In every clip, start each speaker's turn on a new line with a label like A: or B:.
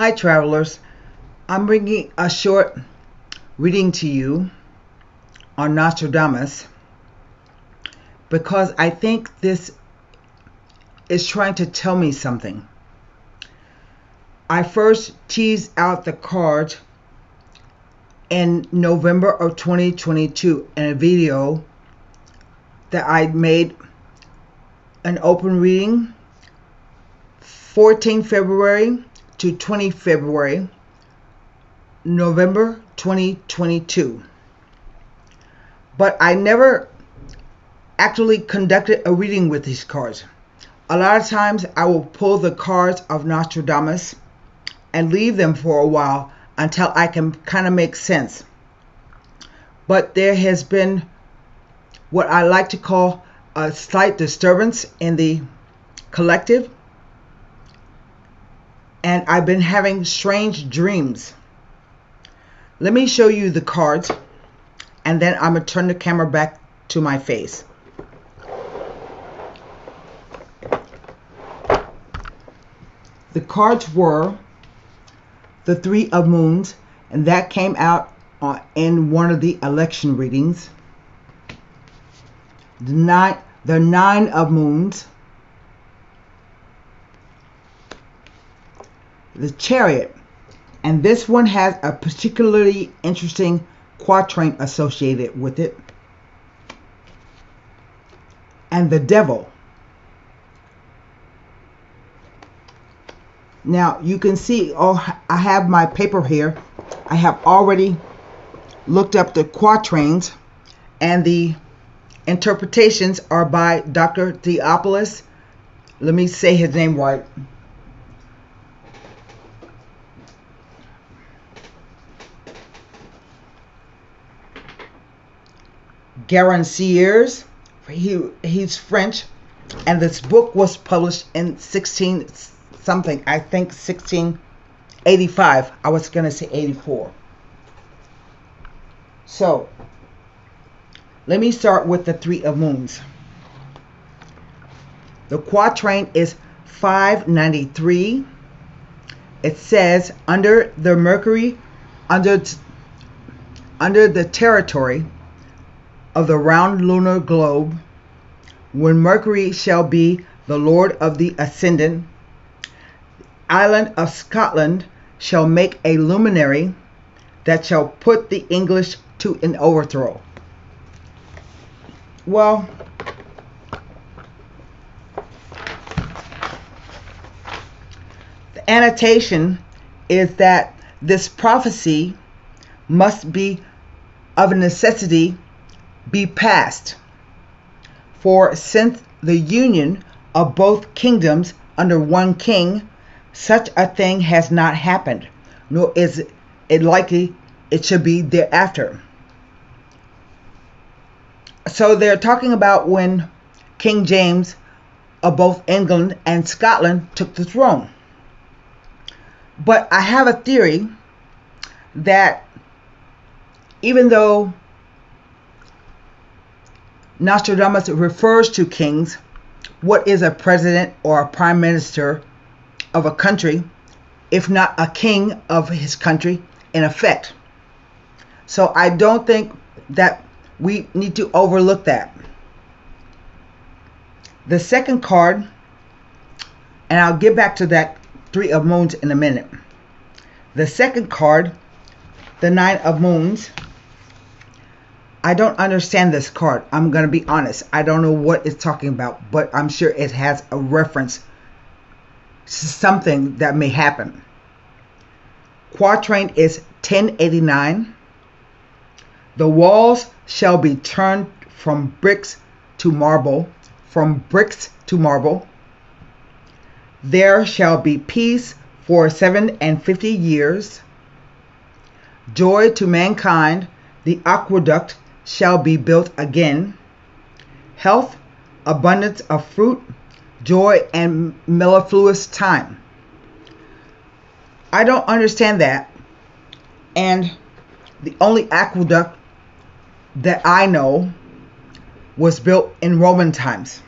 A: Hi travelers, I'm bringing a short reading to you on Nostradamus because I think this is trying to tell me something. I first teased out the card in November of 2022 in a video that I made an open reading 14 February to 20 February, November 2022. But I never actually conducted a reading with these cards. A lot of times I will pull the cards of Nostradamus and leave them for a while until I can kind of make sense. But there has been what I like to call a slight disturbance in the collective, and I've been having strange dreams. Let me show you the cards, and then I'm going to turn the camera back to my face. The cards were the Three of Moons, and that came out in one of the election readings. The Nine of Moons, the Chariot, and this one has a particularly interesting quatrain associated with it, and the Devil. Now you can see, I have my paper here. I have already looked up the quatrains, and the interpretations are by Dr. Theopolis. Let me say his name right. Garanciers. He's French, and this book was published in 1685. I was going to say 84. So let me start with the Three of Moons. The quatrain is 593. It says, under the territory of the round lunar globe, when Mercury shall be the lord of the ascendant, island of Scotland shall make a luminary that shall put the English to an overthrow. Well, the annotation is that this prophecy must be of necessity be passed, for since the union of both kingdoms under one king, such a thing has not happened, nor is it likely it should be thereafter. So they're talking about when King James of both England and Scotland took the throne. But I have a theory that even though Nostradamus refers to kings, what is a president or a prime minister of a country, if not a king of his country, in effect? So I don't think that we need to overlook that. The second card, and I'll get back to that Three of Moons in a minute. The second card, the Nine of Moons, I don't understand this card. I'm going to be honest. I don't know what it's talking about, but I'm sure it has a reference to something that may happen. Quatrain is 1089. The walls shall be turned from bricks to marble, from bricks to marble. There shall be peace for 57 years. Joy to mankind, the aqueduct shall be built again. Health, abundance of fruit, joy, and mellifluous time. I don't understand that. And the only aqueduct that I know was built in Roman times.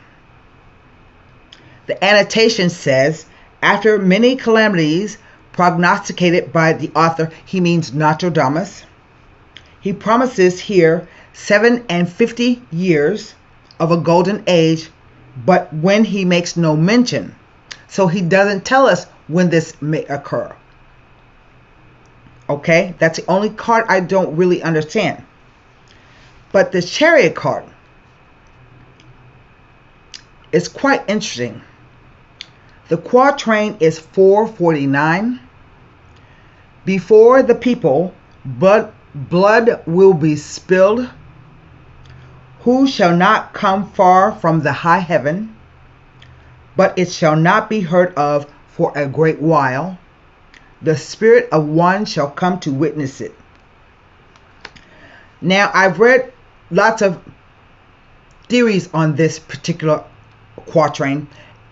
A: The annotation says, after many calamities, prognosticated by the author, he means Nostradamus. He promises here 750 years of a golden age, but when he makes no mention. So he doesn't tell us when this may occur. Okay, that's the only card I don't really understand. But the Chariot card is quite interesting. The quatrain is 449. Before the people, blood will be spilled. Who shall not come far from the high heaven, but it shall not be heard of for a great while. The spirit of one shall come to witness it. Now, I've read lots of theories on this particular quatrain,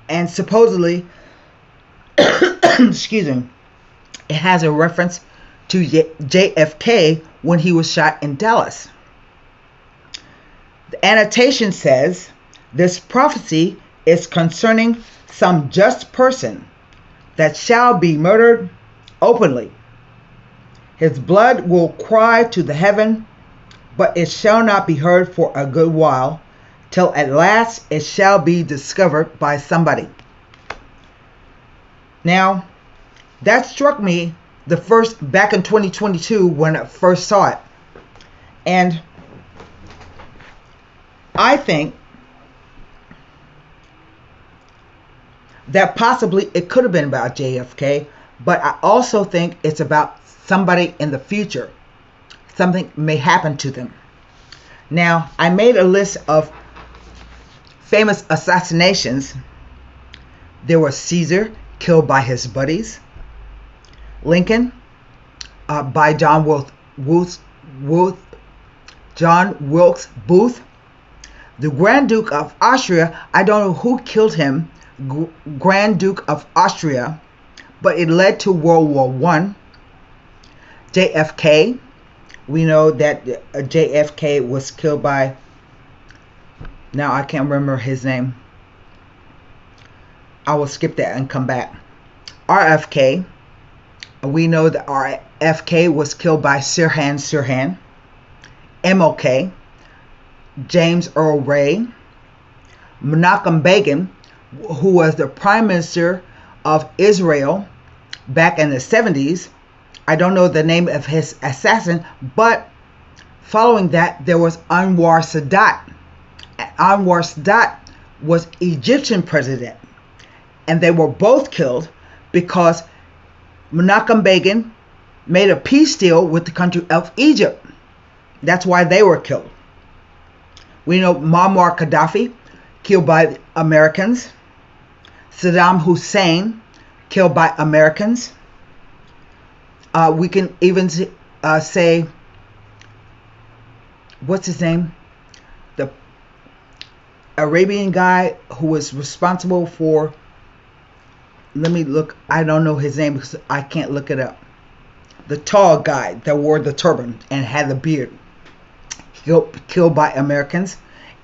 A: and supposedly, excuse me, it has a reference to JFK when he was shot in Dallas. The annotation says, this prophecy is concerning some just person that shall be murdered openly. His blood will cry to the heaven, but it shall not be heard for a good while, till at last it shall be discovered by somebody. Now, that struck me back in 2022 when I first saw it. And I think that possibly it could have been about JFK, but I also think it's about somebody in the future. Something may happen to them. Now, I made a list of famous assassinations. There was Caesar, killed by his buddies. Lincoln, by John Wilkes Booth. The Grand Duke of Austria, I don't know who killed him, Grand Duke of Austria, but it led to World War I. JFK, we know that JFK was killed by, now I can't remember his name. I will skip that and come back. RFK, we know that RFK was killed by Sirhan Sirhan. MLK, James Earl Ray. Menachem Begin, who was the Prime Minister of Israel back in the 70s. I don't know the name of his assassin, but following that, there was Anwar Sadat. Anwar Sadat was Egyptian president, and they were both killed because Menachem Begin made a peace deal with the country of Egypt. That's why they were killed. We know Muammar Gaddafi, killed by Americans. Saddam Hussein, killed by Americans. We can even say, what's his name? The Arabian guy who was responsible for, let me look, I don't know his name because I can't look it up. The tall guy that wore the turban and had the beard, killed by Americans.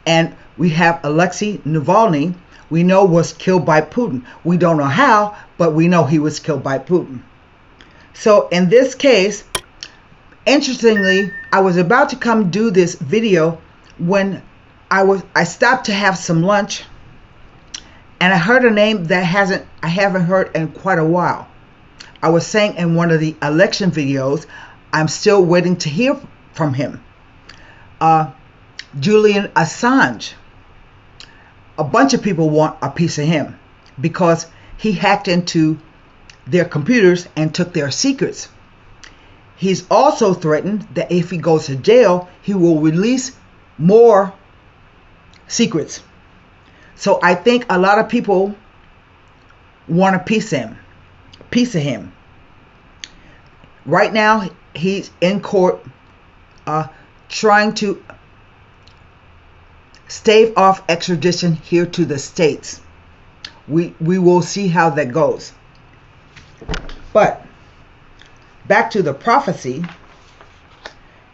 A: And we have Alexei Navalny, we know was killed by Putin. We don't know how, but we know he was killed by Putin. So in this case, interestingly, I was about to come do this video when I stopped to have some lunch, and I heard a name that I haven't heard in quite a while. I was saying in one of the election videos, I'm still waiting to hear from him. Julian Assange. A bunch of people want a piece of him because he hacked into their computers and took their secrets. He's also threatened that if he goes to jail, he will release more secrets. So I think a lot of people want a piece of him. Right now, he's in court trying to stave off extradition here to the States. We will see how that goes. But back to the prophecy,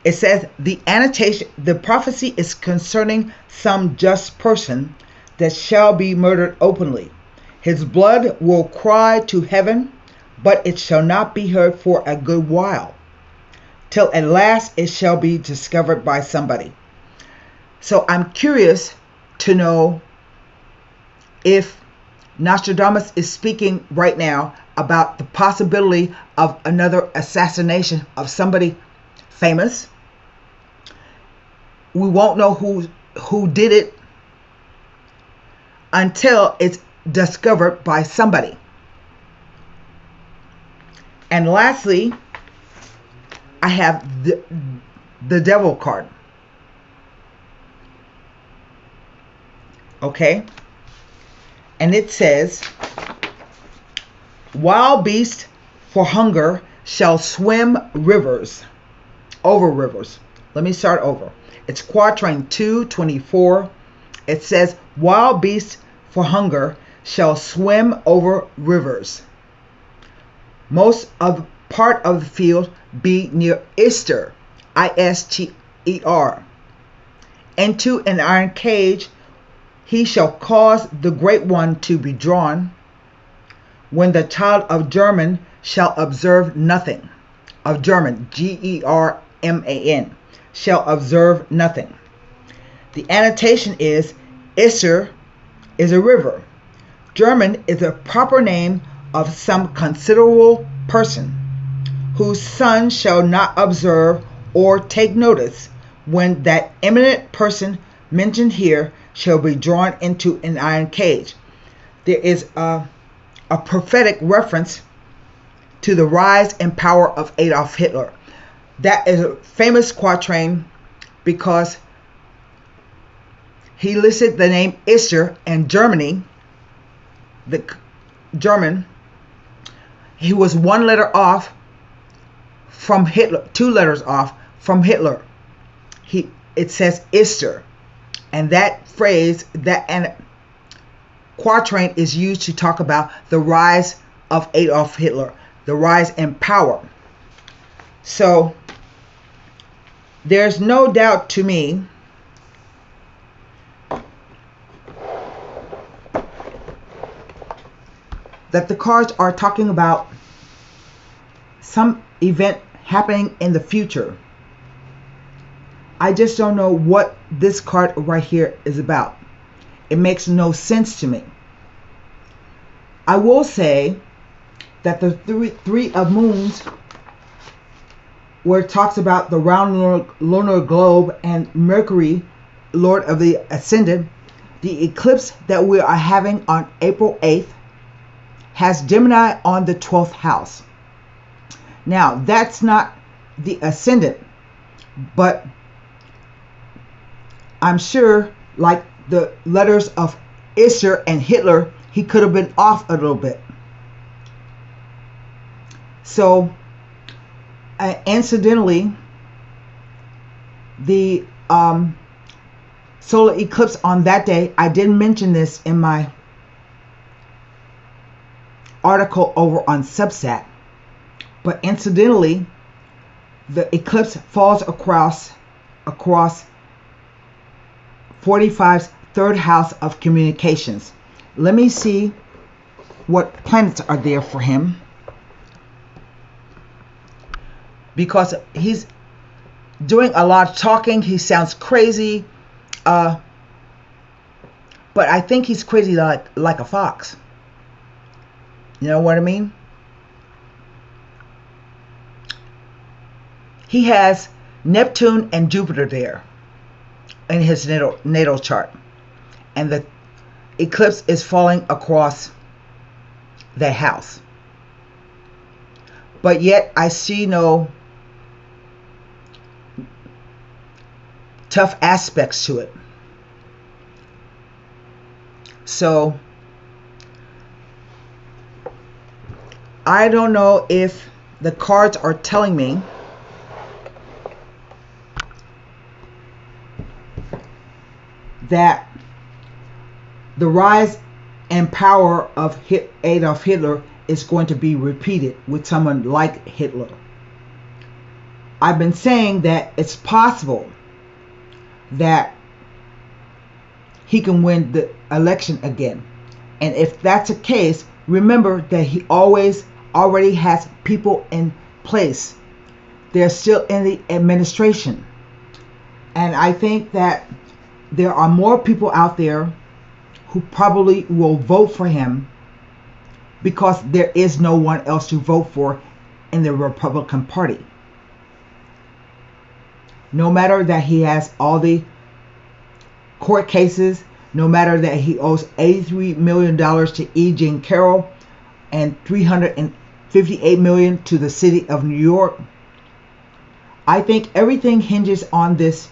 A: it says the annotation, the prophecy is concerning some just person that shall be murdered openly. His blood will cry to heaven, but it shall not be heard for a good while, till at last it shall be discovered by somebody. So I'm curious to know if Nostradamus is speaking right now about the possibility of another assassination of somebody famous. We won't know who did it until it's discovered by somebody. And lastly, I have the devil card. Okay? And it says, wild beasts for hunger shall swim rivers, over rivers. Let me start over. It's quatrain 224. It says, wild beasts for hunger shall swim over rivers. Most of part of the field be near Ister, I-S-T-E-R. Into an iron cage he shall cause the great one to be drawn, when the child of German shall observe nothing. Of German, G-E-R-M-A-N, shall observe nothing. The annotation is, Ister is a river. German is a proper name of some considerable person, whose son shall not observe or take notice, when that eminent person mentioned here shall be drawn into an iron cage. There is a prophetic reference to the rise and power of Adolf Hitler. That is a famous quatrain because he listed the name Ister and Germany, the German. He was one letter off from Hitler, two letters off from Hitler. It says Ister. And that phrase, that quatrain is used to talk about the rise of Adolf Hitler, the rise in power. So there's no doubt to me that the cards are talking about some event happening in the future. I just don't know what this card right here is about. It makes no sense to me. I will say that the three of moons, where it talks about the round lunar globe and Mercury, Lord of the Ascendant, the eclipse that we are having on April 8th has Gemini on the 12th house. Now, that's not the Ascendant, but I'm sure, like the letters of Ister and Hitler, he could have been off a little bit. So, incidentally, the solar eclipse on that day, I didn't mention this in my article over on Substack, but incidentally, the eclipse falls across 45's third house of communications. Let me see what planets are there for him, because he's doing a lot of talking. He sounds crazy, but I think he's crazy like a fox. You know what I mean? He has Neptune and Jupiter there in his natal chart, and the eclipse is falling across that house. But yet I see no tough aspects to it. So I don't know if the cards are telling me that the rise and power of Adolf Hitler is going to be repeated with someone like Hitler. I've been saying that it's possible that he can win the election again. And if that's the case, remember that he always already has people in place. They're still in the administration. And I think that there are more people out there who probably will vote for him because there is no one else to vote for in the Republican Party. No matter that he has all the court cases, no matter that he owes $83 million to E. Jean Carroll and $358 million to the city of New York, I think everything hinges on this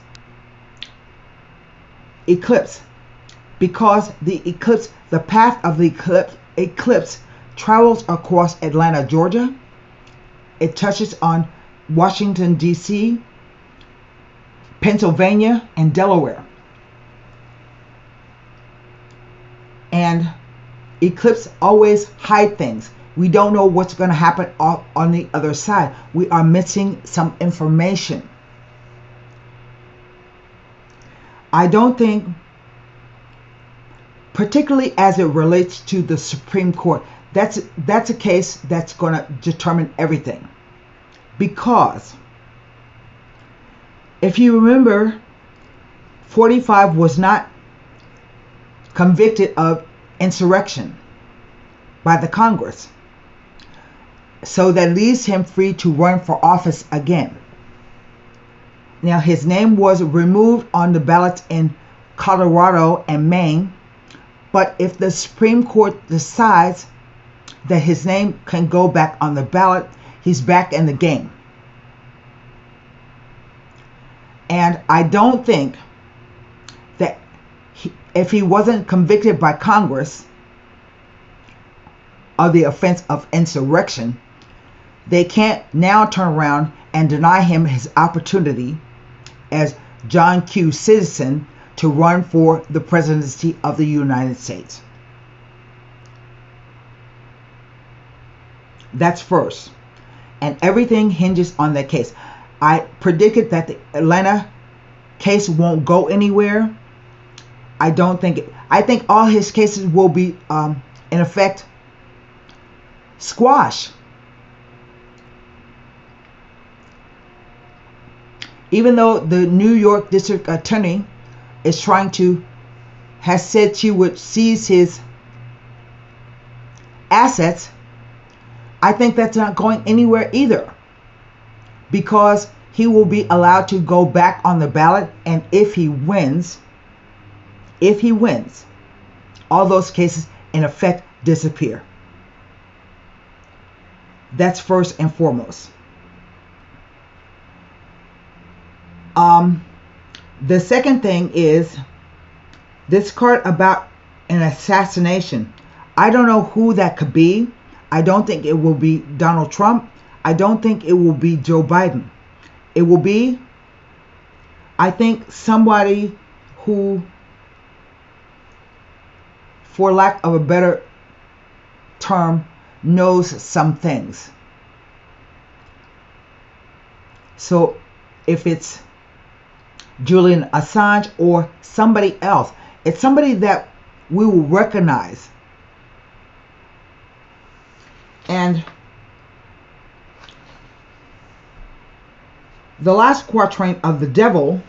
A: eclipse, because the path of the eclipse travels across Atlanta, Georgia. It touches on Washington, D.C., Pennsylvania, and Delaware. And eclipse always hide things. We don't know what's going to happen on the other side. We are missing some information. I don't think, particularly as it relates to the Supreme Court, that's a case that's going to determine everything. Because if you remember, 45 was not convicted of insurrection by the Congress. So that leaves him free to run for office again. Now, his name was removed on the ballots in Colorado and Maine, but if the Supreme Court decides that his name can go back on the ballot, he's back in the game. And I don't think that if he wasn't convicted by Congress of the offense of insurrection, they can't now turn around and deny him his opportunity as John Q. citizen to run for the presidency of the United States. That's first. And everything hinges on that case. I predicted that the Atlanta case won't go anywhere. I think all his cases will be, in effect, squashed. Even though the New York District Attorney has said she would seize his assets, I think that's not going anywhere either, because he will be allowed to go back on the ballot, and if he wins, all those cases in effect disappear. That's first and foremost. The second thing is this card about an assassination. I don't know who that could be. I don't think it will be Donald Trump. I don't think it will be Joe Biden. It will be, I think, somebody who, for lack of a better term, knows some things. So if it's Julian Assange or somebody else, it's somebody that we will recognize. And the last quatrain of the Devil,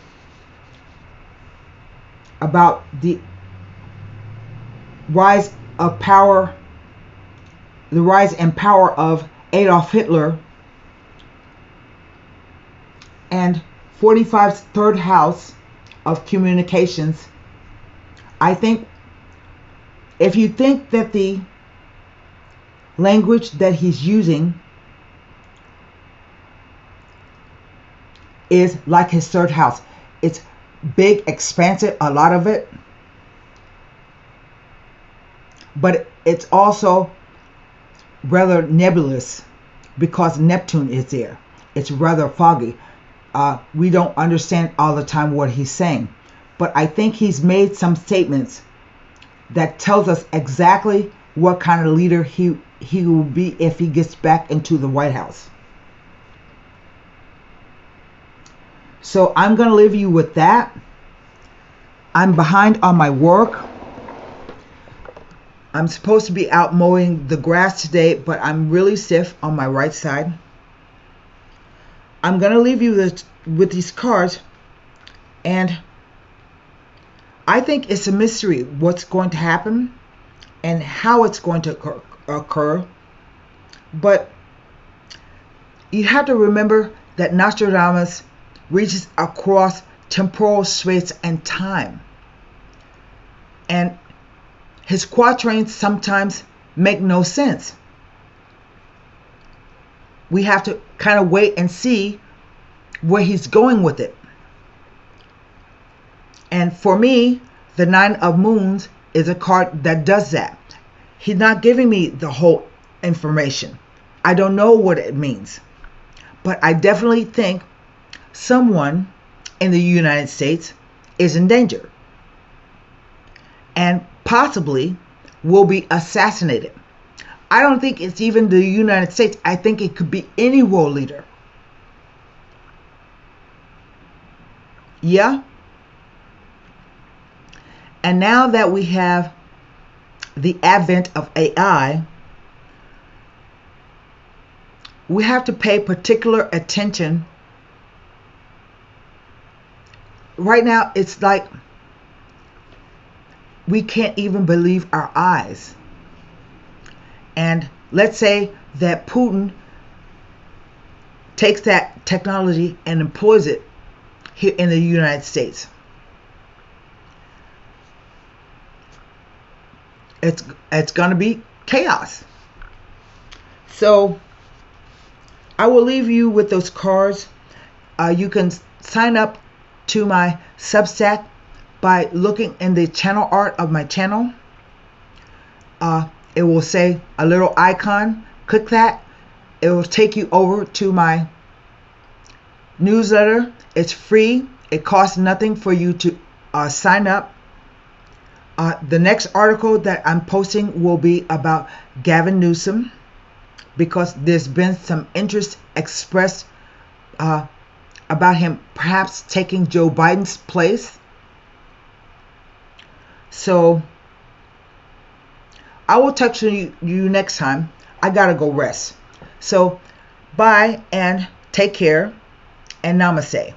A: about the rise of power, the rise and power of Adolf Hitler, and 45's third house of communications. I think if you think that the language that he's using is like his third house, it's big, expansive, a lot of it, but it's also rather nebulous because Neptune is there. It's rather foggy. We don't understand all the time what he's saying, but I think he's made some statements that tells us exactly what kind of leader he will be if he gets back into the White House. So I'm going to leave you with that. I'm behind on my work. I'm supposed to be out mowing the grass today, but I'm really stiff on my right side. I'm going to leave you with these cards, and I think it's a mystery what's going to happen and how it's going to occur. But you have to remember that Nostradamus reaches across temporal space and time. And his quatrains sometimes make no sense. We have to kind of wait and see where he's going with it. And for me, the Nine of Moons is a card that does that. He's not giving me the whole information. I don't know what it means. But I definitely think someone in the United States is in danger and possibly will be assassinated. I don't think it's even the United States. I think it could be any world leader. Yeah? And now that we have the advent of AI, we have to pay particular attention. Right now, it's like we can't even believe our eyes. And let's say that Putin takes that technology and employs it here in the United States. It's going to be chaos. So I will leave you with those cards. You can sign up to my Substack by looking in the channel art of my channel. It will say a little icon. Click that. It will take you over to my newsletter. It's free. It costs nothing for you to sign up. The next article that I'm posting will be about Gavin Newsom, because there's been some interest expressed about him perhaps taking Joe Biden's place. So I will talk to you next time. I gotta go rest. So bye and take care and namaste.